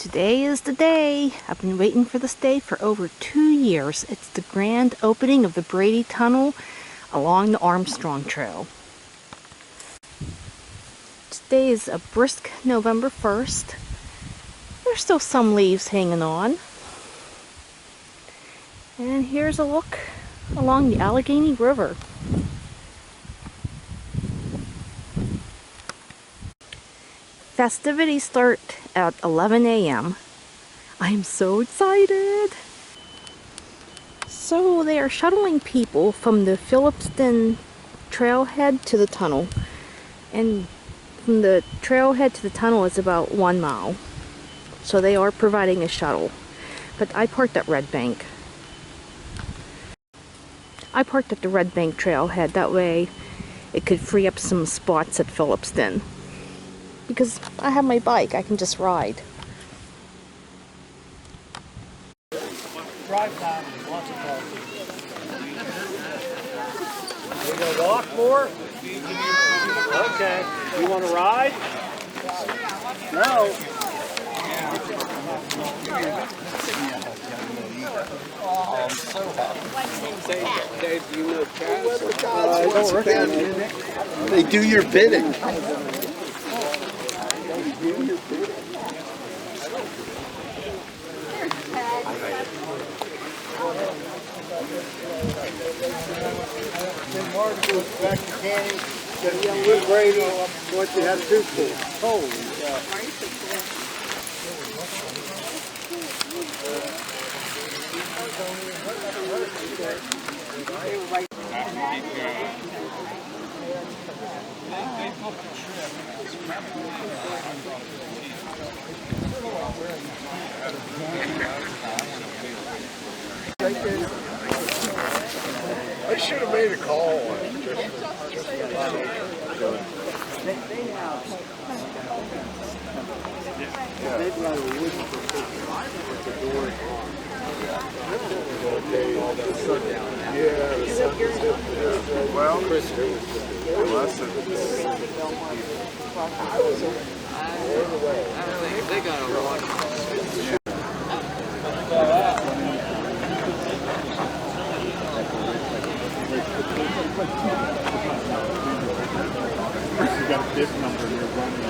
Today is the day. I've been waiting for this day for over 2 years. It's the grand opening of the Brady Tunnel along the Armstrong Trail. Today is a brisk November 1st. There's still some leaves hanging on. And here's a look along the Allegheny River. Festivities start at 11 a.m. I'm so excited! So they are shuttling people from the Phillipston trailhead to the tunnel. And from the trailhead to the tunnel is about 1 mile. So they are providing a shuttle. But I parked at Red Bank. I parked at the Red Bank trailhead. That way it could free up some spots at Phillipston. Because I have my bike, I can just ride. Drive time, lots of coffee. You gonna walk more? Okay. You want to ride? No. I'm so happy. Dave, do you know cats? They do your bidding. Mark goes back to Canning, said with Brady, once you have 2 schools. Holy cow. I should have made a call on it. They've got a wooden door. Well, They got a lot. you got a bid number and you're running.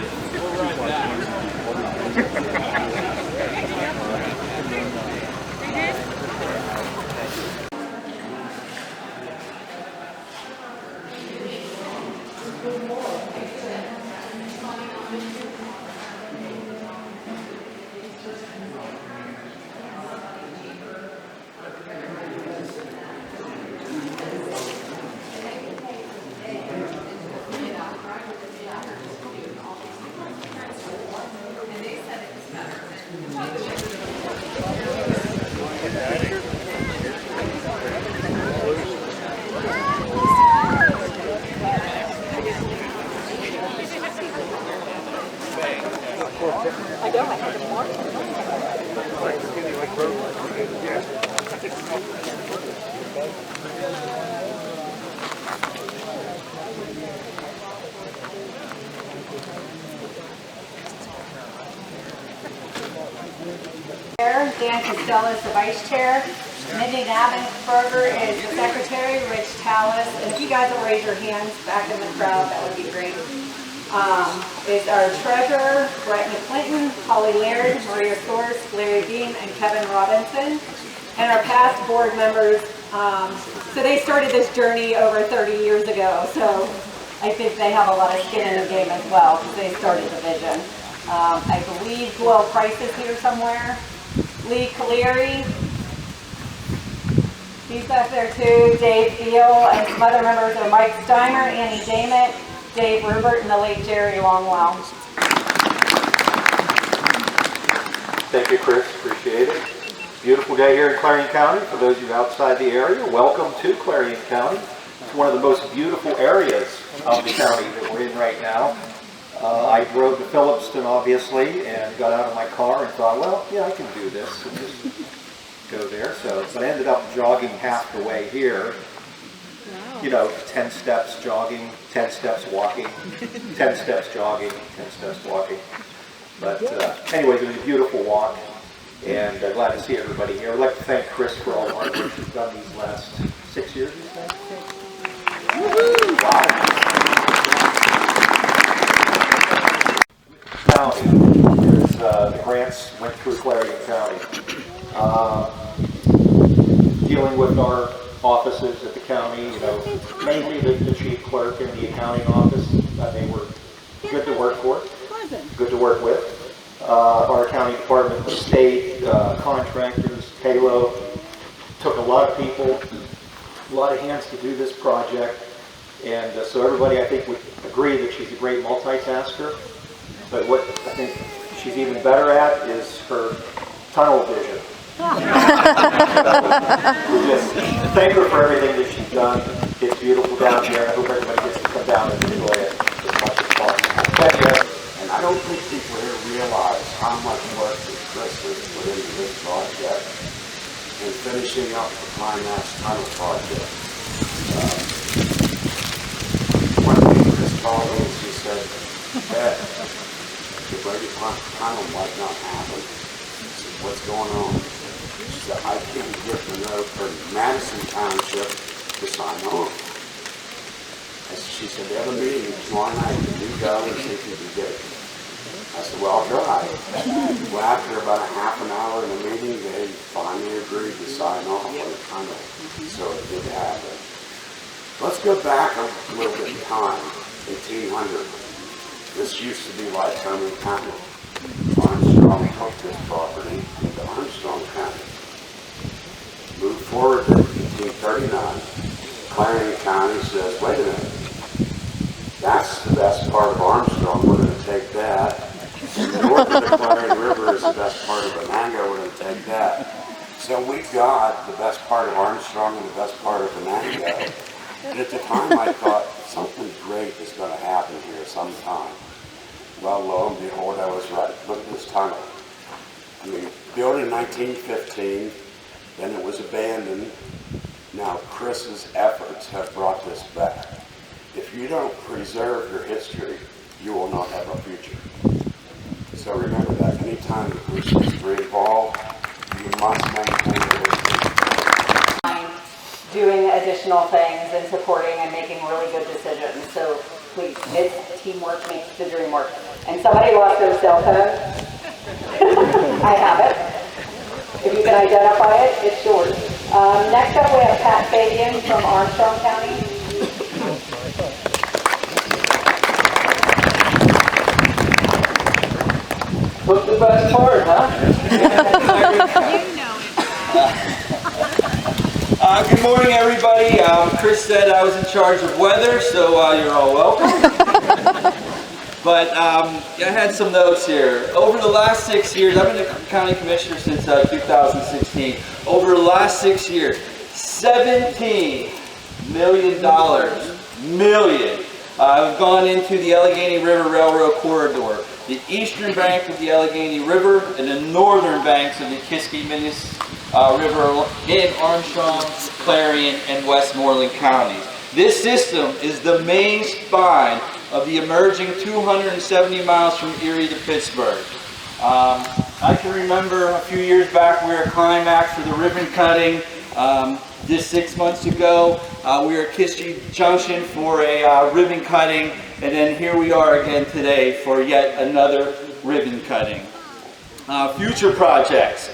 I don't, I have more. Dan Costello is the vice chair. Mindy Nabensberger is the secretary. Rich Tallis, and if you guys will raise your hands back in the crowd, that would be great. Is our treasurer, Brett McClinton, Holly Laird, Maria Source, Larry Dean, and Kevin Robinson. And our past board members, so they started this journey over 30 years ago, so I think they have a lot of skin in the game as well, because they started the vision. I believe Joel Price is here somewhere. Lee Caleri, he's back there too. Dave Beal, and some other members are Mike Steimer, Annie Damon, Dave Rupert, and the late Jerry Longwell. Thank you, Chris. Appreciate it. Beautiful day here in Clarion County. For those of you outside the area, welcome to Clarion County. It's one of the most beautiful areas of the county that we're in right now. I drove to Phillipston, obviously, and got out of my car and thought, well, yeah, I can do this and just go there. But I ended up jogging half the way here. Wow. You know, 10 steps jogging, 10 steps walking, 10 steps jogging, 10 steps walking. But anyways, it was a beautiful walk, and glad to see everybody here. I'd like to thank Chris for all the hard work she's done these last 6 years, you said? Wow. County, because the grants went through Clarion County. Dealing with our offices at the county, you know, mainly the chief clerk and the accounting office, they were good to work for, good to work with. Our accounting department, the state, contractors, payload, took a lot of people, a lot of hands to do this project, and so everybody I think would agree that she's a great multitasker, but what I think she's even better at is her tunnel vision. We just thank her for everything that she's done. It's beautiful down here. I hope everybody gets to come down and enjoy it as much as possible. Thank you. And I don't think people here realize how much work that Chris has put into this project and finishing up the Climax Tunnel project. One thing Chris called me and she said, "Dad, the Brady Tunnel might not happen." I said, "What's going on?" She said, "I can't get the note from Madison Township to sign on." She said, "They have a meeting tomorrow night. Can you go and see if you can get it?" I said, "Well, I'll try." Well, after about a half an hour in the meeting, they finally agreed to sign off on the tunnel. So it did happen. Let's go back a little bit in time, 1800. This used to be Lycoming County. Armstrong took this property into Armstrong County. Moved forward to 1839. Clarion County says, "Wait a minute. That's the best part of Armstrong. We're going to take that. And north of the Clarion River is the best part of Venango. We're going to take that." So we got the best part of Armstrong and the best part of Venango. And at the time I thought, something great is going to happen here sometime. Well, lo and behold, I was right. Look at this tunnel. I mean, built in 1915, then it was abandoned. Now Chris's efforts have brought this back. If you don't preserve your history, you will not have a future. So remember that. Anytime the police history involved, you must maintain your history. Doing additional things and supporting and making really good decisions. So please, it's teamwork makes the dream work. And somebody lost their cell phone. I have it. If you can identify it, it's yours. Next up we have Pat Fabian from Armstrong County. What's the best part, huh? Good morning, everybody. Chris said I was in charge of weather, so you're all welcome. But I had some notes here. Over the last 6 years, I've been a county commissioner since 2016. Over the last 6 years, $17 million have gone into the Allegheny River Railroad corridor, the eastern bank of the Allegheny River and the northern banks of the Kiskimenis River in Armstrong, Clarion, and Westmoreland counties. This system is the main spine of the emerging 270 miles from Erie to Pittsburgh. I can remember a few years back we were at Climax for the ribbon cutting. Just 6 months ago, we were at Kiski Junction for a ribbon cutting, and then here we are again today for yet another ribbon cutting. Future projects.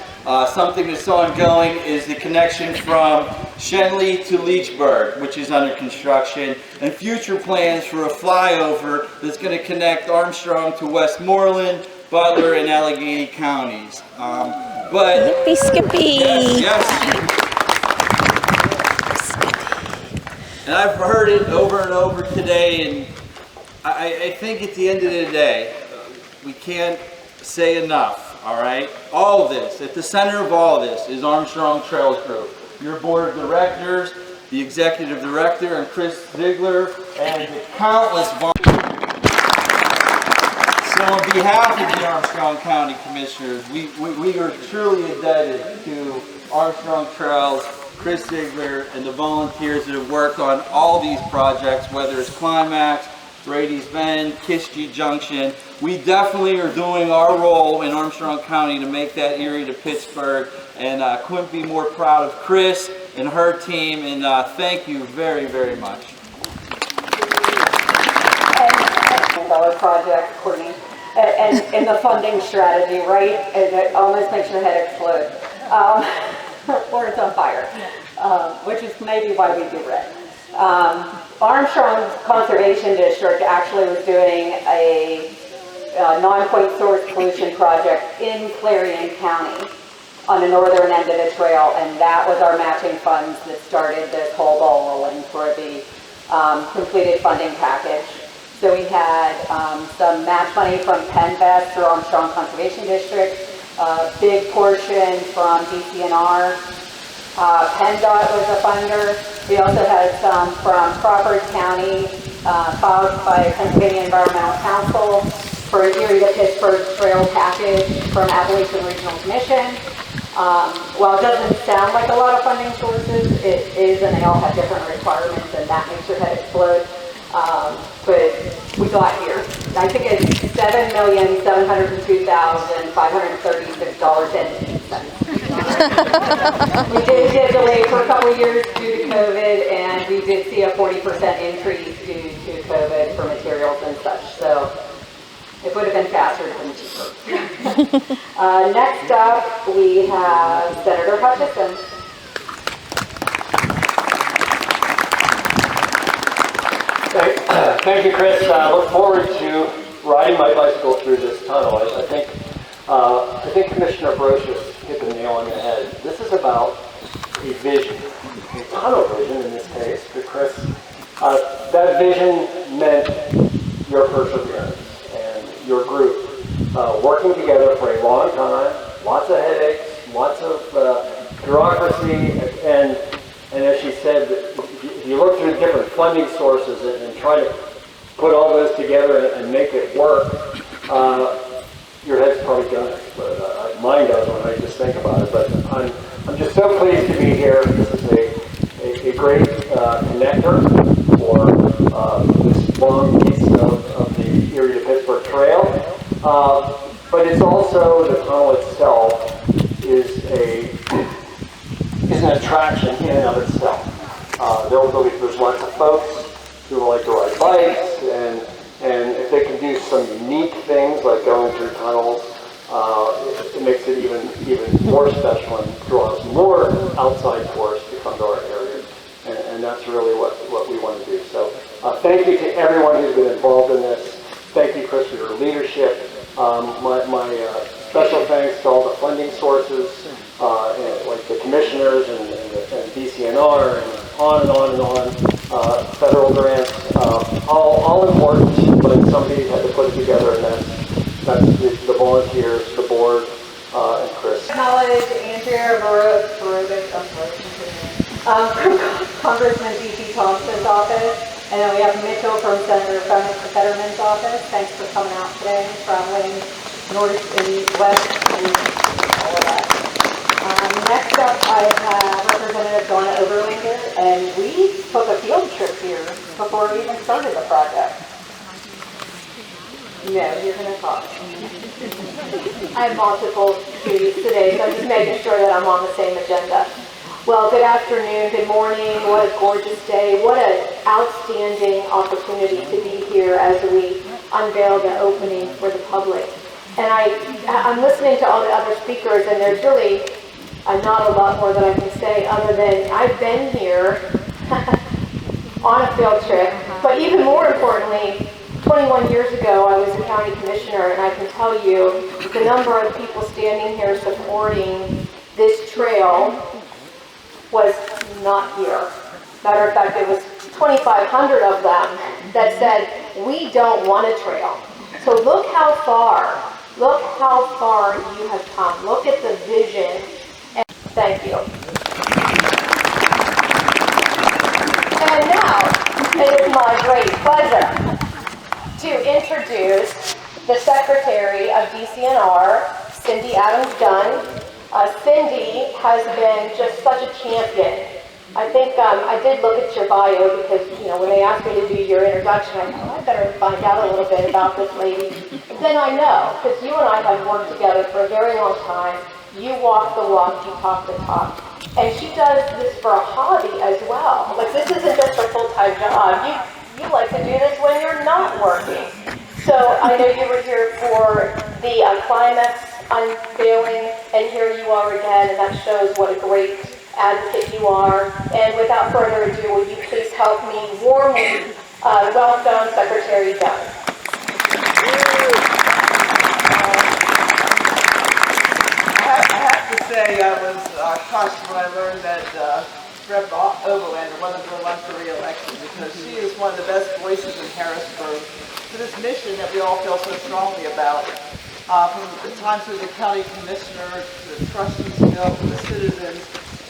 Something that's ongoing is the connection from Shenley to Leechburg, which is under construction, and future plans for a flyover that's going to connect Armstrong to Westmoreland, Butler, and Allegheny counties. Yippee skippy! Yes. And I've heard it over and over today, and I think at the end of the day, we can't say enough. All right, all of this, at the center of all of this is Armstrong Trails Group. Your board of directors, the executive director, and Chris Ziegler, and the countless volunteers. So on behalf of the Armstrong County Commissioners, we are truly indebted to Armstrong Trails, Chris Ziegler, and the volunteers that have worked on all these projects, whether it's Climax, Brady's Bend, Kiski Junction. We definitely are doing our role in Armstrong County to make that Erie to Pittsburgh, and couldn't be more proud of Chris and her team, and thank you very, very much. $1 project, Courtney, and the funding strategy, right? And it almost makes your head explode, or it's on fire, which is maybe why we do red. Armstrong's Conservation District actually was doing a non-point source pollution project in Clarion County on the northern end of the trail, and that was our matching funds that started this whole ball rolling for the completed funding package. So we had some match money from PennVest through Armstrong Conservation District, a big portion from DCNR. PennDOT was a funder. We also had some from Crawford County, filed by Pennsylvania Environmental Council for an Erie to Pittsburgh trail package from Appalachian Regional Commission. While it doesn't sound like a lot of funding sources, it is, and they all have different requirements, and that makes your head explode. But we got here. I think it's $7,702,536.08. We did get delayed for a couple of years due to COVID, and we did see a 40% increase due to COVID for materials and such. So it would have been faster than cheaper. Next up, we have Senator Hutchison. Thank you, Chris. I look forward to riding my bicycle through this tunnel. I think Commissioner Brocious hit the nail on the head. This is about a vision, a tunnel vision in this case. But Chris, that vision meant your perseverance and your group working together for a long time, lots of headaches, lots of bureaucracy, and as she said, if you look through different funding sources and try to put all those together and make it work, your head's probably gonna explode. Mine does when I just think about it. But I'm just so pleased to be here. This is a great connector for this long piece of the Erie to Pittsburgh Trail. But it's also, the tunnel itself is an attraction in and of itself. There's lots of folks who like to ride bikes, and if they can do some unique things like going through tunnels, it makes it even more special and draws more outside tourists to come to our area, and that's really what we want to do. So thank you to everyone who's been involved in this. Thank you, Chris, for your leadership. My special thanks to all the funding sources, like the commissioners and DCNR, and on and on and on. Federal grants, all important, but somebody had to put it together, and that's the volunteers, the board, and Chris. Acknowledge Andrea Congressman D.C. Thompson's office, and then we have Mitchell from Senator Fetterman's office. Thanks for coming out today, traveling north and west and all of that. Next up, I have Representative Donna Oberlander, and we took a field trip here before we even started the project. No, you're going to talk. I have multiple duties today, so I'm just making sure that I'm on the same agenda. Well, good afternoon, good morning. What a gorgeous day. What an outstanding opportunity to be here as we unveil the opening for the public. And I'm listening to all the other speakers, and there's really not a lot more that I can say other than I've been here on a field trip, but even more importantly, 21 years ago I was a county commissioner, and I can tell you the number of people standing here supporting this trail was not here. Matter of fact, it was 2,500 of them that said, we don't want a trail. So look how far you have come. Look at the vision. Thank you. And now, it is my great pleasure to introduce the Secretary of DCNR, Cindy Adams Dunn. Cindy has been just such a champion I think I did look at your bio because, you know, when they asked me to do your introduction, I thought, I better find out a little bit about this lady. But then I know, because you and I have worked together for a very long time. You walk the walk, you talk the talk. And she does this for a hobby as well. Like, this isn't just a full-time job. You like to do this when you're not working. So I know you were here for the Climax unveiling, and here you are again, and that shows what a great advocate you are. And without further ado, will you please help me warmly welcome Secretary Dunn. I have to say I was crushed when I learned that Rep. Overlander wasn't going to run for re-election, because she is one of the best voices in Harrisburg for this mission that we all feel so strongly about. From the time she was a county commissioner, to the trust she's built for the citizens,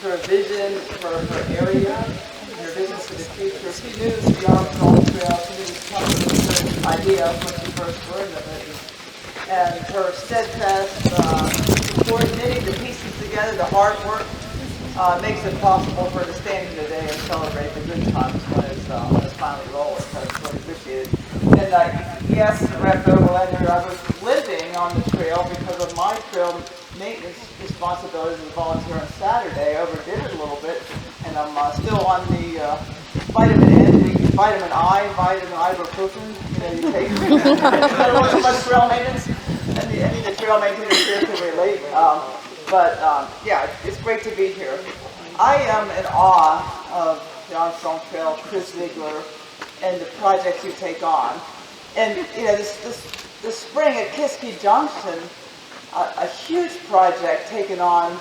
to her vision for her area, and her vision for the future. She knew the Armstrong Trail. She knew this company was a good idea when she first learned of it. And her steadfast support, knitting the pieces together, the hard work, makes it possible for her to stand here today and celebrate the good times when it's finally rolling. So it's really appreciated. And yes, Rep. Overlander, I was living on the trail because of my trail maintenance responsibilities as a volunteer on Saturday. I overdid it a little bit, and I'm still on the vitamin ibuprofen, you know, you take. I don't want too much trail maintenance, and any of the trail maintainers here can relate. Yeah, it's great to be here. I am in awe of the Armstrong Trail, Chris Ziegler, and the projects you take on. And you know, this spring at Kiski Junction, a huge project taken on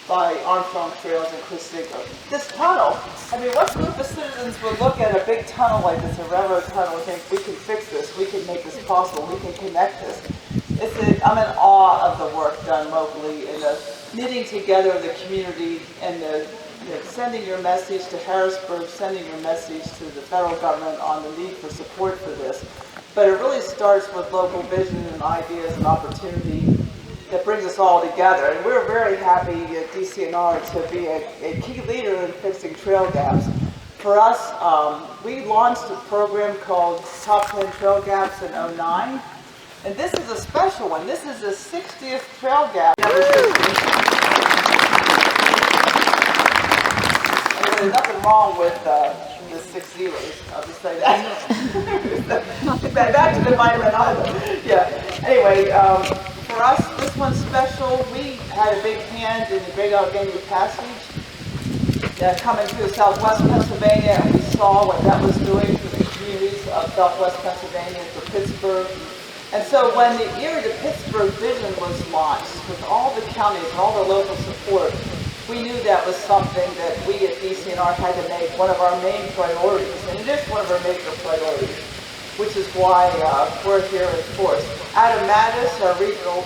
by Armstrong Trails and Chris Ziegler. This tunnel, I mean, what group of citizens would look at a big tunnel like this, a railroad tunnel, and think, we can fix this, we can make this possible, we can connect this. I'm in awe of the work done locally and the knitting together of the community and the sending your message to Harrisburg, sending your message to the federal government on the need for support for this. But it really starts with local vision and ideas and opportunity that brings us all together. And we're very happy at DCNR to be a key leader in fixing trail gaps. For us, we launched a program called Top 10 Trail Gaps in '09. And this is a special one. This is the 60th trail gap. There's nothing wrong with the 6 zeros. I'll just say that. Back to the vitamin I. Yeah. Anyway, for us, this one's special. We had a big hand in the Great Allegheny Passage coming through southwest Pennsylvania, and we saw what that was doing for the communities of southwest Pennsylvania, for Pittsburgh. And so when the Erie to Pittsburgh vision was launched, with all the counties and all the local support, we knew that was something that we at DCNR had to make one of our main priorities. And it is one of our major priorities, which is why we're here in force. Adam Mattis, our regional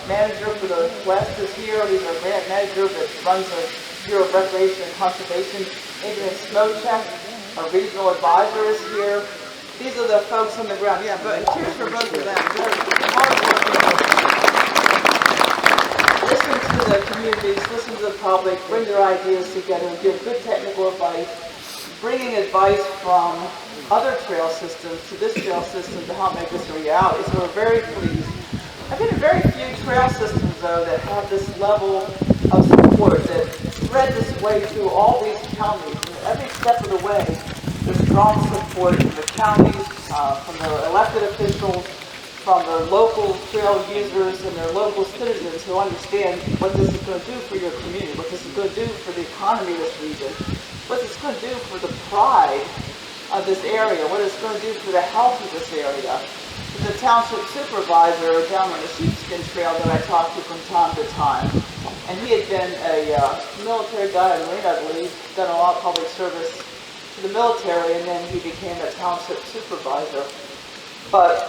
manager for the West, is here. He's our grant manager that runs the Bureau of Recreation and Conservation. Adrian Smochek, our regional advisor, is here. These are the folks on the ground. Yeah, but cheers for both of them. They're hard working. Listen to the communities, listen to the public, bring their ideas together, and give good technical advice, bringing advice from other trail systems to this trail system to help make this a reality. So we're very pleased. I've been in very few trail systems, though, that have this level of support that spread this way through all these counties. And every step of the way, there's strong support from the counties, from their elected officials, from their local trail users and their local citizens who understand what this is going to do for your community, what this is going to do for the economy of this region, what it's going to do for the pride of this area, what it's going to do for the health of this area. The township supervisor down on the Sheepskin Trail that I talked to from time to time, and he had been a military guy in the Marine, I believe, done a lot of public service to the military, and then he became a township supervisor. But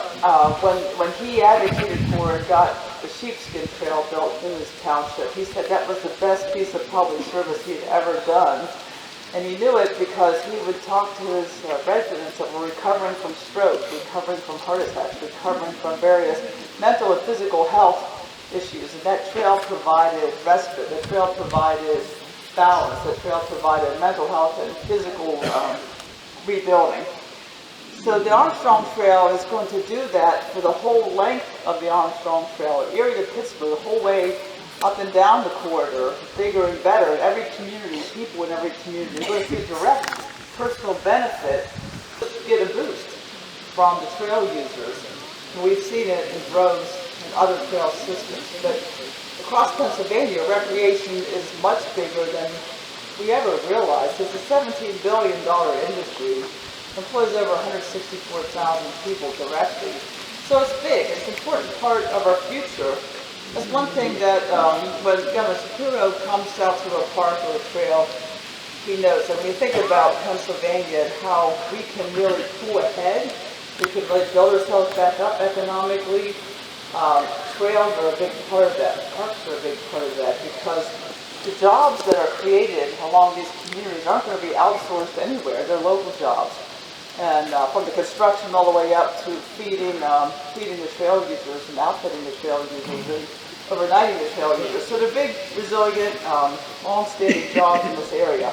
when he advocated for and got the Sheepskin Trail built in his township, he said that was the best piece of public service he'd ever done. And he knew it because he would talk to his residents that were recovering from stroke, recovering from heart attacks, recovering from various mental and physical health issues. And that trail provided respite. The trail provided balance that trails provided, mental health and physical rebuilding. So the Armstrong Trail is going to do that for the whole length of the Armstrong Trail, Erie to Pittsburgh, the whole way up and down the corridor, bigger and better. Every community, people in every community, are going to see a direct personal benefit, get a boost from the trail users. And we've seen it in droves and other trail systems. But across Pennsylvania, recreation is much bigger than we ever realized. It's a $17 billion industry, employs over 164,000 people directly. So it's big. It's an important part of our future. That's one thing that when Governor Shapiro comes out to a park or a trail, he knows. And when you think about Pennsylvania and how we can really pull ahead, we can really build ourselves back up economically. Trails are a big part of that. Parks are a big part of that because the jobs that are created along these communities aren't going to be outsourced anywhere. They're local jobs. And from the construction all the way up to feeding the trail users and outfitting the trail users and overnighting the trail users. So they're big, resilient, long-standing jobs in this area.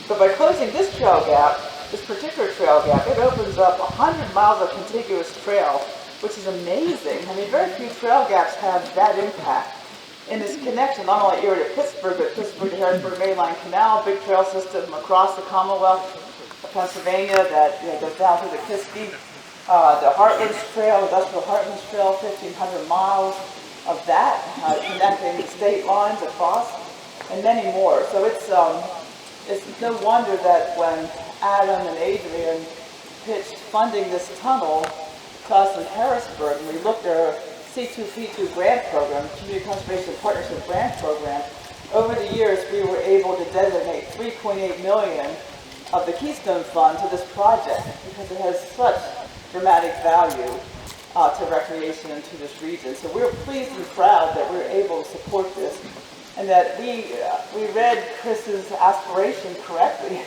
But by closing this trail gap, this particular trail gap, it opens up 100 miles of contiguous trail, which is amazing. I mean, very few trail gaps have that impact. In this connection, not only Erie to Pittsburgh, but Pittsburgh to Harrisburg Mainline Canal, big trail system across the Commonwealth of Pennsylvania that goes down through the Kiski, the Heartlands Trail, Industrial Heartlands Trail, 1,500 miles of that, connecting the state lines across, and many more. So it's no wonder that when Adam and Adrian pitched funding this tunnel to us in Harrisburg, and we looked at our C2P2 grant program, Community Conservation Partnership Grant Program, over the years we were able to designate $3.8 million of the Keystone Fund to this project because it has such dramatic value to recreation and to this region. So we're pleased and proud that we're able to support this and that we read Chris's aspiration correctly.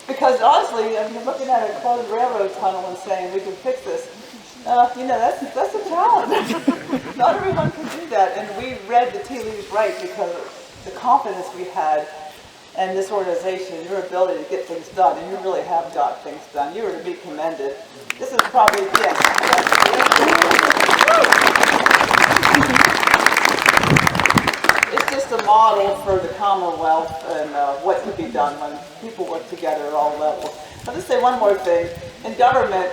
Because honestly, I mean, looking at a closed railroad tunnel and saying we can fix this, that's a challenge. Not everyone can do that, and we read the tea leaves right because of the confidence we had in this organization, your ability to get things done, and you really have got things done. You are to be commended. This is probably, it's just a model for the Commonwealth and what can be done when people work together at all levels. I'll just say one more thing. In government,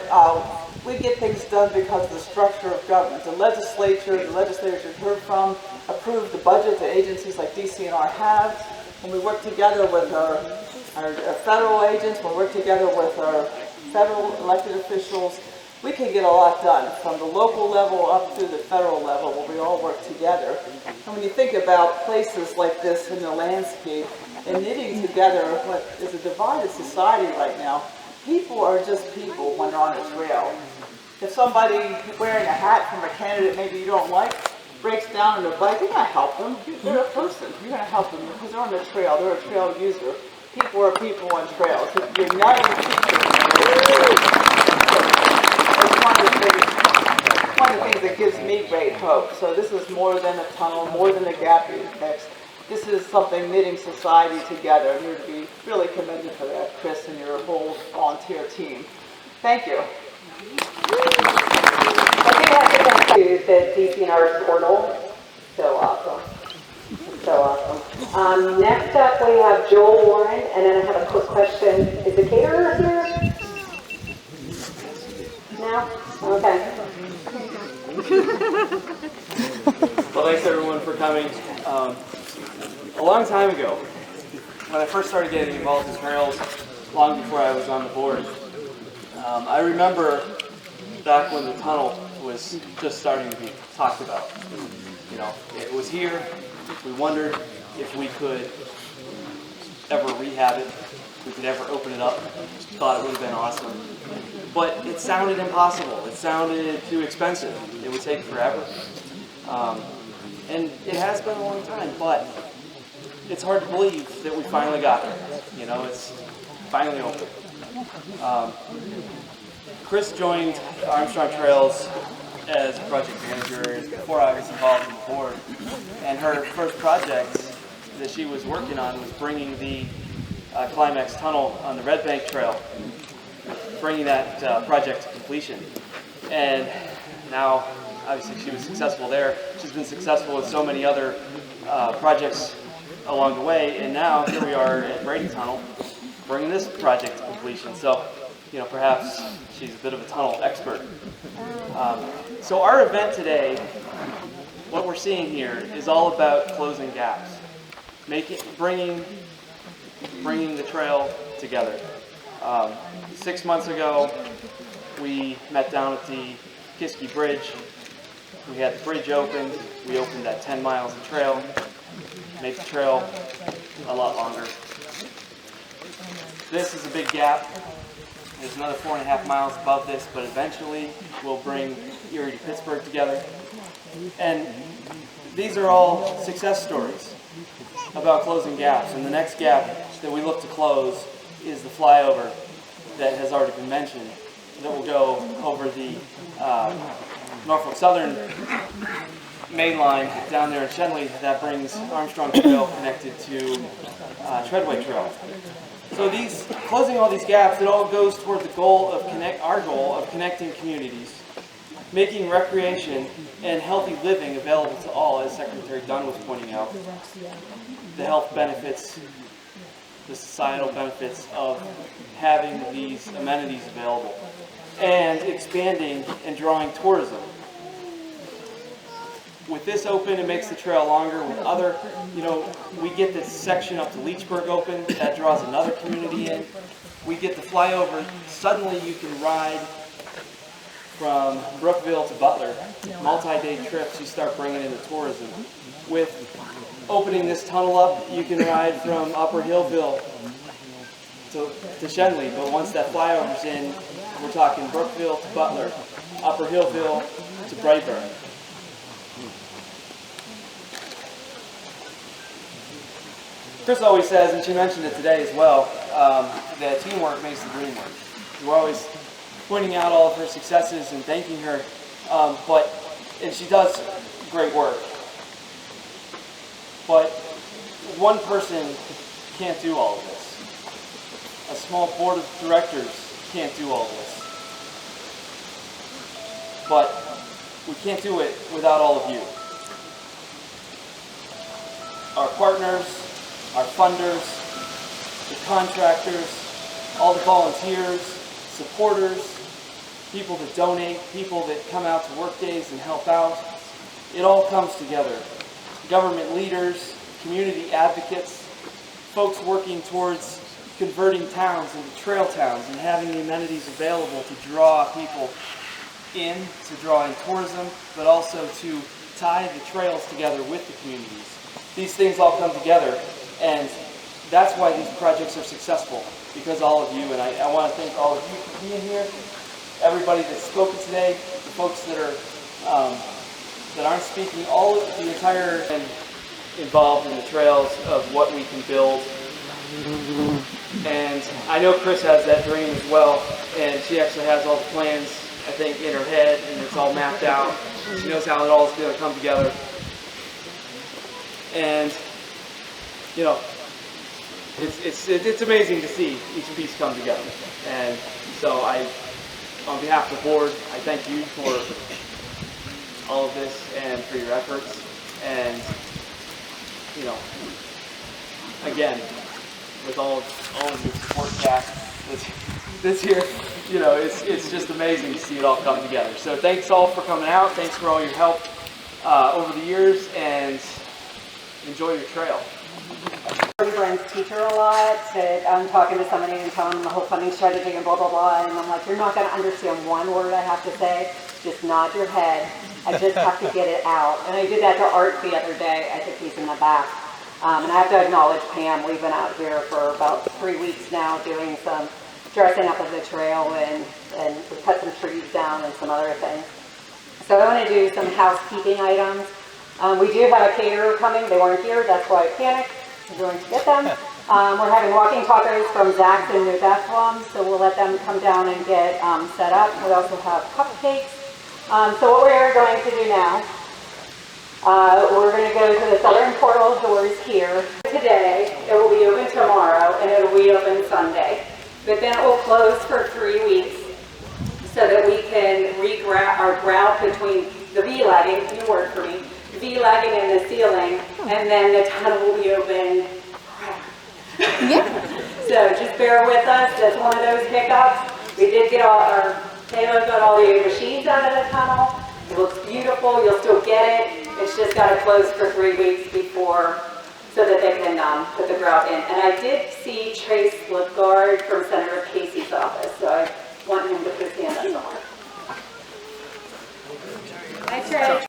we get things done because of the structure of government. The legislators you've heard from approve the budget that agencies like DCNR have. When we work together with our federal agents, when we work together with our federal elected officials, we can get a lot done from the local level up to the federal level where we all work together. And when you think about places like this in the landscape and knitting together what is a divided society right now, people are just people when they're on a trail. If somebody wearing a hat from a candidate maybe you don't like breaks down on a bike, you're going to help them. They're a person. You're going to help them because they're on the trail. They're a trail user. People are people on trails. You're not a teacher. It's one of the things that gives me great hope. So this is more than a tunnel, more than a gap you fix. This is something knitting society together. And you're to be really commended for that, Chris, and your whole volunteer team. Thank you. I think I have to go to the DCNR portal. So awesome. So awesome. Next up we have Joel Warren, and then I have a quick question. Is the caterer here? No? Okay. Well, thanks everyone for coming. A long time ago, when I first started getting involved in trails, long before I was on the board, I remember back when the tunnel was just starting to be talked about. You know, it was here. We wondered if we could ever rehab it, if we could ever open it up. Thought it would have been awesome. But it sounded impossible. It sounded too expensive. It would take forever. And it has been a long time, but it's hard to believe that we finally got there. You know, it's finally open. Chris joined Armstrong Trails as project manager before I was involved in the board. And her first project that she was working on was bringing the Climax Tunnel on the Red Bank Trail, bringing that project to completion. And now, obviously, she was successful there. She's been successful with so many other projects along the way, and now here we are at Brady Tunnel, bringing this project to completion. So, you know, perhaps she's a bit of a tunnel expert. So our event today, what we're seeing here, is all about closing gaps, bringing the trail together. 6 months ago, we met down at the Kiski Bridge. We had the bridge opened. We opened that 10 miles of trail, made the trail a lot longer. This is a big gap. There's another 4.5 miles above this, but eventually we'll bring Erie to Pittsburgh together. And these are all success stories about closing gaps. And the next gap that we look to close is the flyover that has already been mentioned, that will go over the Norfolk Southern main line down there in Shenley that brings Armstrong Trail connected to Treadway Trail. So closing all these gaps, it all goes toward the goal of our goal of connecting communities, making recreation and healthy living available to all, as Secretary Dunn was pointing out. The health benefits, the societal benefits of having these amenities available, and expanding and drawing tourism. With this open, it makes the trail longer. With other, we get this section up to Leechburg open, that draws another community in. We get the flyover, suddenly you can ride from Brookville to Butler. Multi-day trips, you start bringing in the tourism. With opening this tunnel up, you can ride from Upper Hillville to Shenley, but once that flyover's in, we're talking Brookville to Butler, Upper Hillville to Brightburn. Chris always says, and she mentioned it today as well, that teamwork makes the dream work. We're always pointing out all of her successes and thanking her, and she does great work. But one person can't do all of this. A small board of directors can't do all this. But we can't do it without all of you. Our partners, our funders, the contractors, all the volunteers, supporters, people that donate, people that come out to work days and help out. It all comes together. Government leaders, community advocates, folks working towards converting towns into trail towns and having the amenities available to draw people in, to draw in tourism, but also to tie the trails together with the communities. These things all come together, and that's why these projects are successful, because all of you, and I want to thank all of you for being here, everybody that's spoken today, the folks that aren't speaking, all of the entire and involved in the trails of what we can build. And I know Chris has that dream as well, and she actually has all the plans, I think, in her head, and it's all mapped out. She knows how it all is going to come together. And it's amazing to see each piece come together. And so on behalf of the board, I thank you for all of this and for your efforts. And again, with all of your support staff this year, it's just amazing to see it all come together. So thanks all for coming out. Thanks for all your help over the years, and enjoy your trail. Brand's teacher a lot, that I'm talking to somebody and telling them the whole funding strategy and blah, blah, blah, and I'm like, you're not going to understand one word I have to say, just nod your head. I just have to get it out. And I did that to Art the other day. I think he's in the back. And I have to acknowledge Pam. We've been out here for about 3 weeks now doing some dressing up of the trail, and we cut some trees down and some other things. So I want to do some housekeeping items. We do have a caterer coming. They weren't here. That's why I panicked. I'm going to get them. We're having walking tacos from Zach's in New Bethlehem, so we'll let them come down and get set up. We also have cupcakes. So what we're going to do now, we're going to go to the southern portal the doors here today. It will be open tomorrow and it will reopen Sunday. But then it will close for 3 weeks so that we can regrout our grout between the V-lagging, new word for me, V-lagging and the ceiling, and then the tunnel will be open. So just bear with us. That's one of those hiccups. We did get Taylor got all the machines out of the tunnel. It looks beautiful. You'll still get it. It's just got to close for 3 weeks before, so that they can put the grout in. And I did see Trace Lagard from Senator Casey's office, so I want him to put his hand up somewhere. Hi, Trace.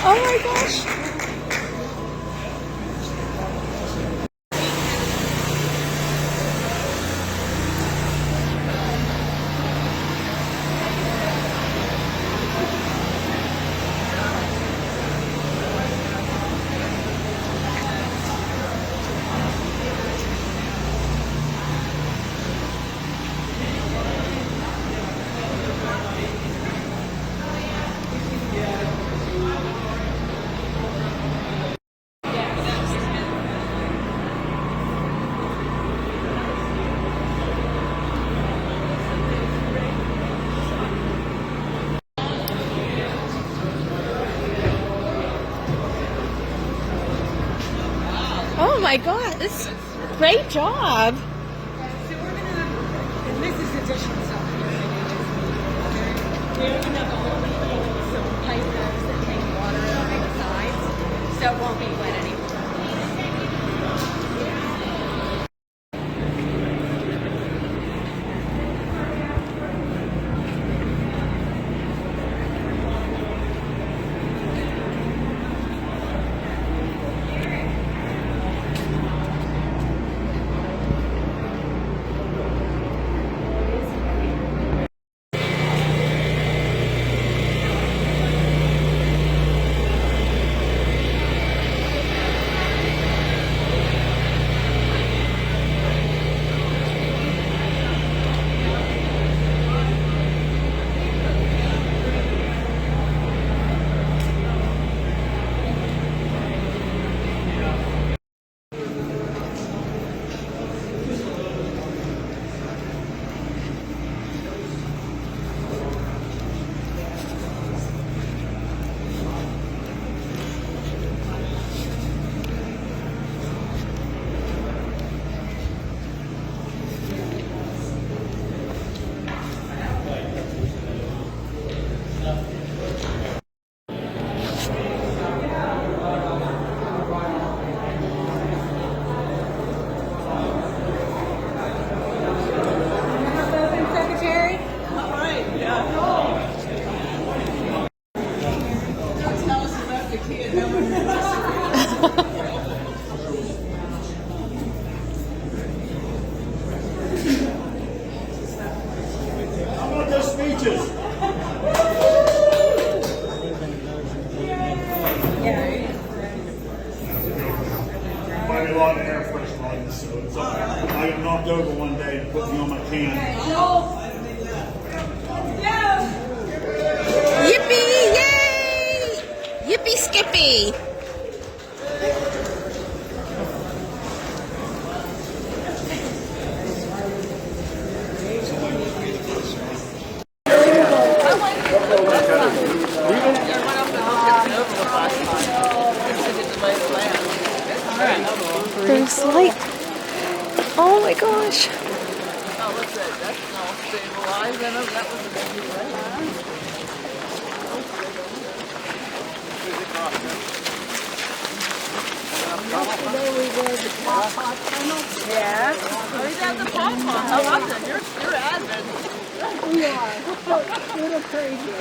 Oh my gosh. Oh my God, this great job. So we're gonna, and this is additional stuff. We're gonna have a whole bunch of pipe valves that take water out of the sides, so it won't be wet anymore. I got knocked over one day and put me on my can. Yippee! Yay! Yippee Skippy! this light. Oh my gosh. Oh, what's that? That's all stabilized. I know that was a big deal. Yesterday we did the pop tunnel. Yeah. Oh, he's at the pop pop. How about that? You're admin. We are. A little crazy.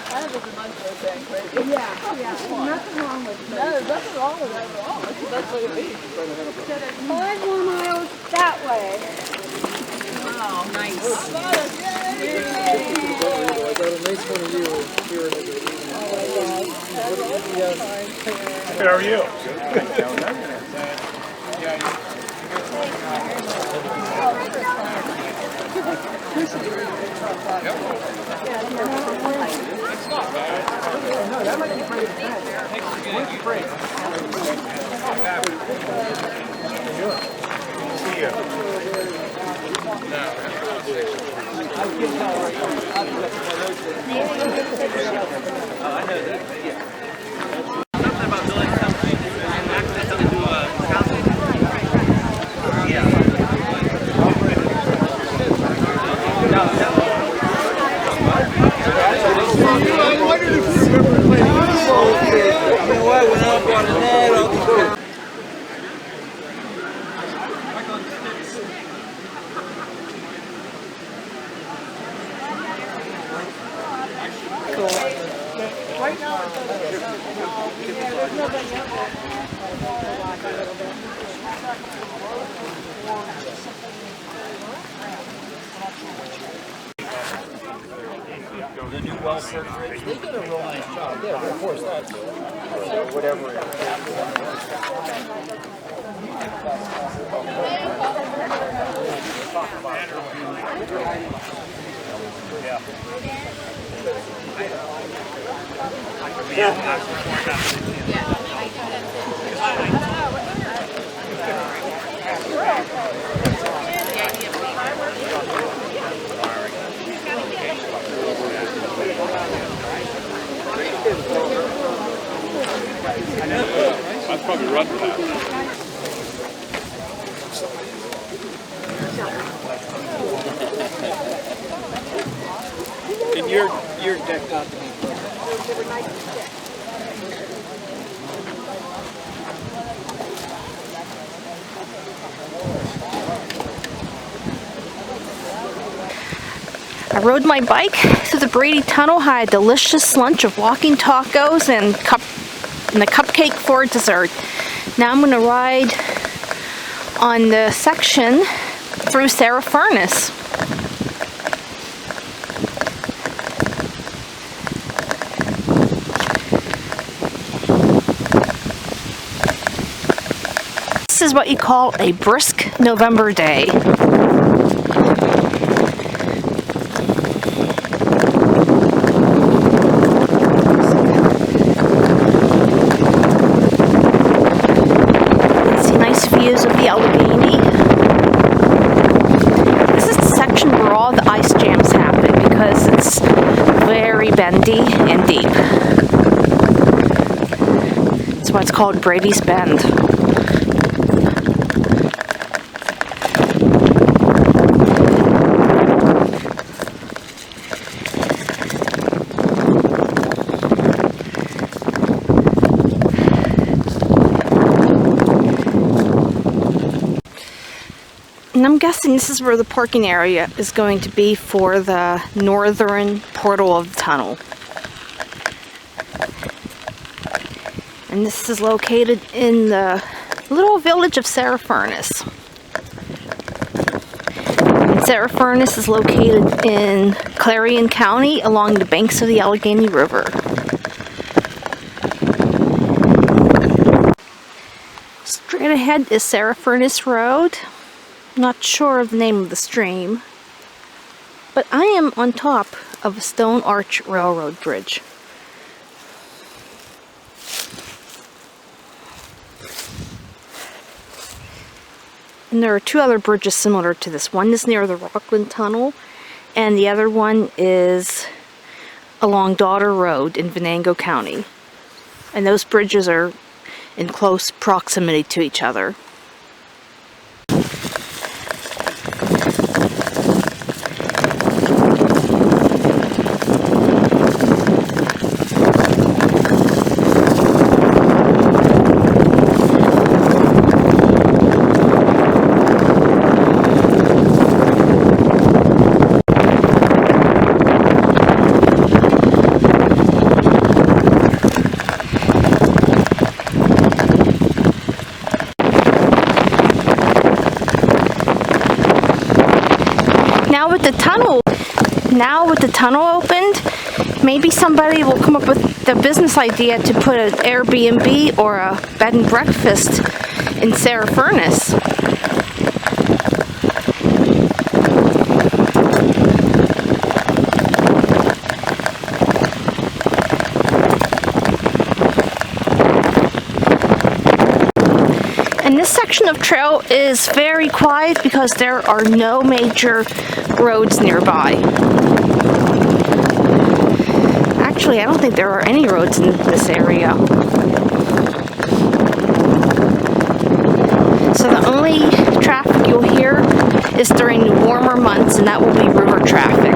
That was a nice little thing, crazy. Yeah. Nothing wrong with it. No, there's nothing wrong with that at all. That's the best way to be. 5 more miles that way. Wow. Nice. How about it? Yay! I got a nice one of you here in the evening. How are you? The new well search rigs, they did a real nice job. Yeah, of course, that's whatever it I'd probably run for that. And you're decked out to be. I rode my bike through the Brady Tunnel, had a delicious lunch of walking tacos and a cupcake for dessert. Now I'm going to ride on the section through Sarah Furnace. This is what you call a brisk November day. Views of the Allegheny. This is the section where all the ice jams happen because it's very bendy and deep. That's why it's called Brady's Bend. And I'm guessing this is where the parking area is going to be for the northern portal of the tunnel. And this is located in the little village of Sarah Furnace. And Sarah Furnace is located in Clarion County along the banks of the Allegheny River. Straight ahead is Sarah Furnace Road. Not sure of the name of the stream, but I am on top of a stone arch railroad bridge. And there are two other bridges similar to this. One is near the Rockland Tunnel, and the other one is along Daughter Road in Venango County. And those bridges are in close proximity to each other. Now with the tunnel opened, maybe somebody will come up with the business idea to put an Airbnb or a bed and breakfast in Sarah Furnace. And this section of trail is very quiet because there are no major roads nearby. Actually, I don't think there are any roads in this area. So the only traffic you'll hear is during the warmer months, and that will be river traffic.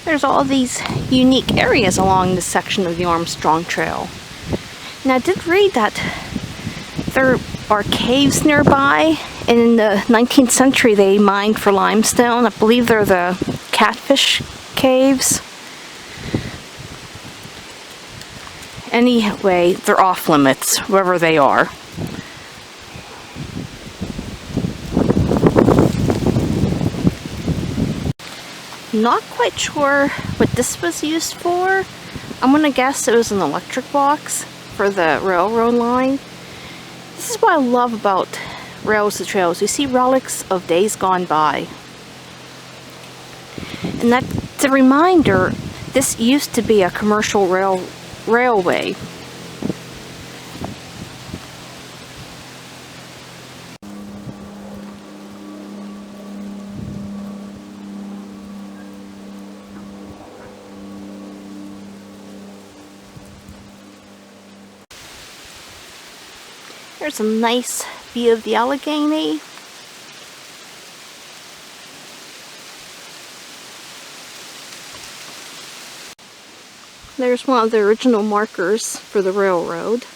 There's all these unique areas along this section of the Armstrong Trail. And I did read that there are caves nearby, and in the 19th century they mined for limestone. I believe they're the Catfish Caves. Anyway, they're off limits, wherever they are. Not quite sure what this was used for. I'm gonna guess it was an electric box for the railroad line. This is what I love about rails to trails. You see relics of days gone by. And that's a reminder, this used to be a commercial railway. There's a nice view of the Allegheny. There's one of the original markers for the railroad.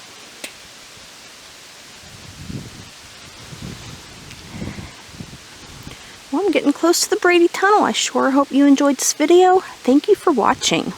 Well, I'm getting close to the Brady Tunnel. I sure hope you enjoyed this video. Thank you for watching.